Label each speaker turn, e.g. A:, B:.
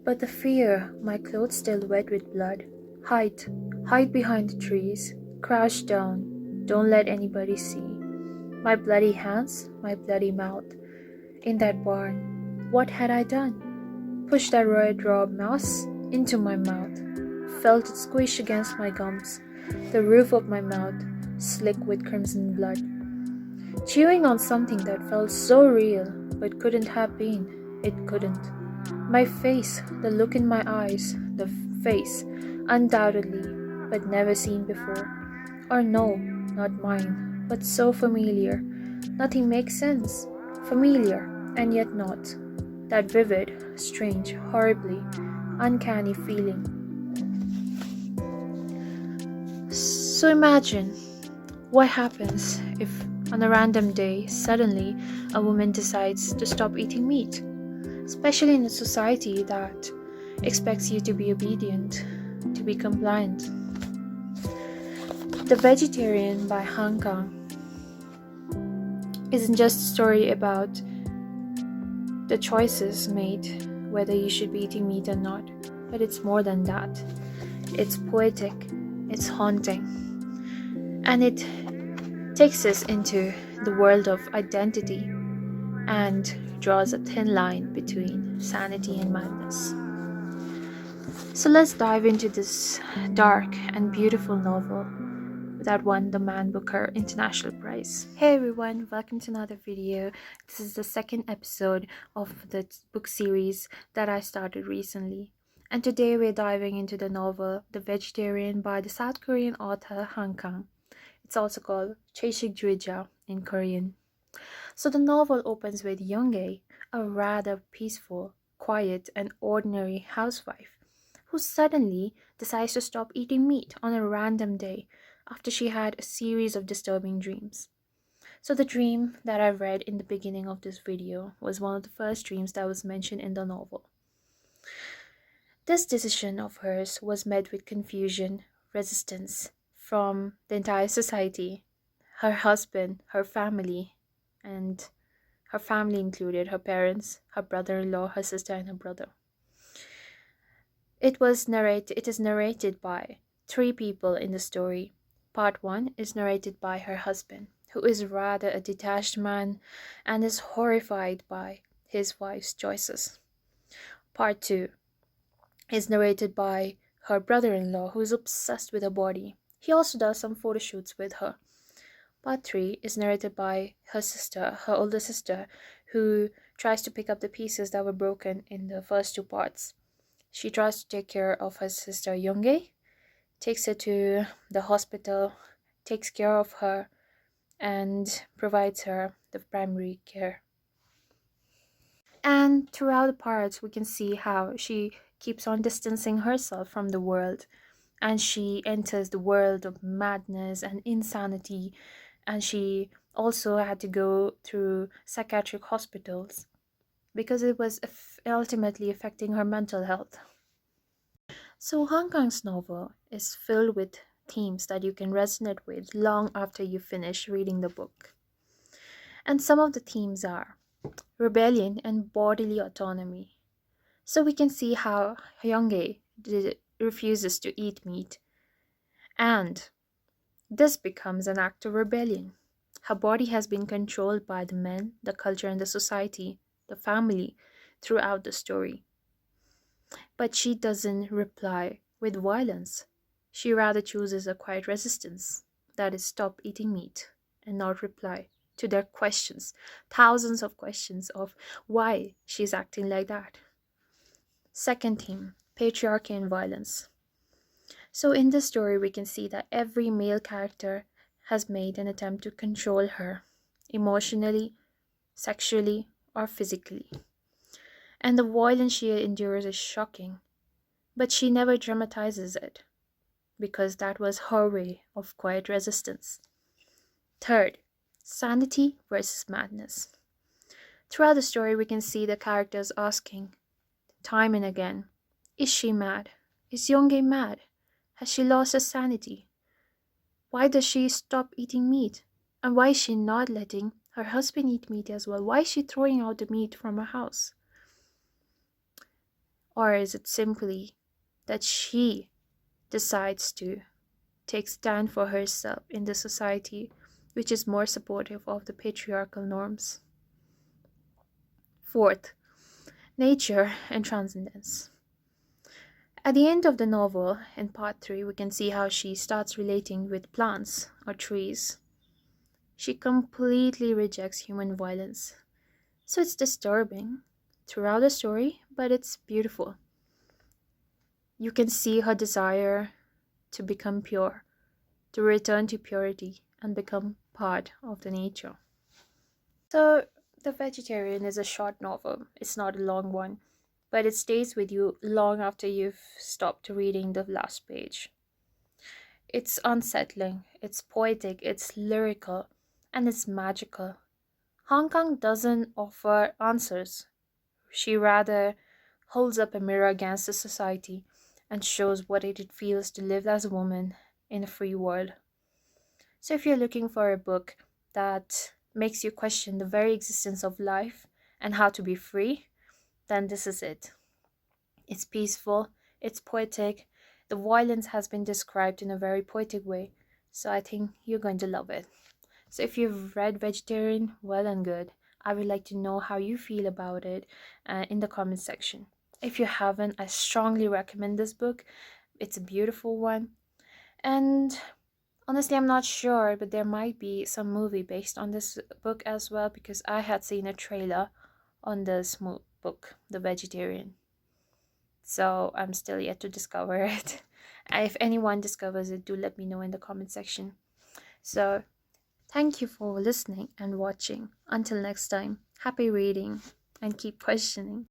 A: But the fear, my clothes still wet with blood. Hide, hide behind the trees. Crouch down, don't let anybody see. My bloody hands, my bloody mouth. In that barn, what had I done? Pushed that red raw mouse into my mouth. Felt it squish against my gums. The roof of my mouth, slick with crimson blood. Chewing on something that felt so real, but couldn't have been. It couldn't. My face, the look in my eyes, the face, undoubtedly, but never seen before. Or no, not mine, but so familiar. Nothing makes sense. Familiar, and yet not. That vivid, strange, horribly uncanny feeling. So imagine what happens if on a random day, suddenly, a woman decides to stop eating meat, especially in a society that expects you to be obedient, to be compliant. The Vegetarian by Kang isn't just a story about the choices made, whether you should be eating meat or not, but it's more than that. It's poetic, it's haunting, and it takes us into the world of identity and draws a thin line between sanity and madness. So let's dive into this dark and beautiful novel that won the Man Booker International Prize. Hey everyone, welcome to another video. This is the second episode of the book series that I started recently. And today we're diving into the novel The Vegetarian by the South Korean author Kang. It's also called Cheshik Juja in Korean. So the novel opens with Younghae, a rather peaceful, quiet, and ordinary housewife who suddenly decides to stop eating meat on a random day after she had a series of disturbing dreams. So the dream that I read in the beginning of this video was one of the first dreams that was mentioned in the novel. This decision of hers was met with confusion, resistance from the entire society, her husband, her family, and her family included her parents, her brother-in-law, her sister, and her brother. It is narrated by three people in the story. Part 1 is narrated by her husband, who is rather a detached man and is horrified by his wife's choices. Part 2 is narrated by her brother-in-law, who is obsessed with her body. He also does some photo shoots with her. Part 3 is narrated by her sister, her older sister, who tries to pick up the pieces that were broken in the first two parts. She tries to take care of her sister Younghae, takes her to the hospital, takes care of her, and provides her the primary care. And throughout the parts, we can see how she keeps on distancing herself from the world, and she enters the world of madness and insanity, and she also had to go through psychiatric hospitals because it was ultimately affecting her mental health. So Kang's novel is filled with themes that you can resonate with long after you finish reading the book. And some of the themes are rebellion and bodily autonomy. So we can see how Younghae refuses to eat meat, and this becomes an act of rebellion. Her body has been controlled by the men, the culture, and the society, the family, throughout the story. But she doesn't reply with violence. She rather chooses a quiet resistance, that is, stop eating meat and not reply to their questions, thousands of questions of why she's acting like that. Second theme, patriarchy and violence. So in this story, we can see that every male character has made an attempt to control her emotionally, sexually, or physically. And the violence she endures is shocking, but she never dramatizes it because that was her way of quiet resistance. Third, sanity versus madness. Throughout the story, we can see the characters asking time and again, is she mad? Is Younghae mad? Has she lost her sanity? Why does she stop eating meat? And why is she not letting her husband eat meat as well? Why is she throwing out the meat from her house? Or is it simply that she decides to take stand for herself in the society which is more supportive of the patriarchal norms? Fourth, nature and transcendence. At the end of the novel, in part 3, we can see how she starts relating with plants or trees. She completely rejects human violence. So it's disturbing throughout the story, but it's beautiful. You can see her desire to become pure, to return to purity and become part of the nature. So, The Vegetarian is a short novel. It's not a long one, but it stays with you long after you've stopped reading the last page. It's unsettling, it's poetic, it's lyrical, and it's magical. Hong Kong doesn't offer answers. She rather holds up a mirror against the society and shows what it feels to live as a woman in a free world. So, if you're looking for a book that makes you question the very existence of life and how to be free, then this is it. It's peaceful, it's poetic, the violence has been described in a very poetic way, so I think you're going to love it. So, if you've read Vegetarian, well and good. I would like to know how you feel about it in the comment section. If you haven't, I strongly recommend this book. It's a beautiful one. And honestly, I'm not sure, but there might be some movie based on this book as well because I had seen a trailer on this book, The Vegetarian. So I'm still yet to discover it. If anyone discovers it, do let me know in the comment section. So thank you for listening and watching. Until next time, happy reading and keep questioning.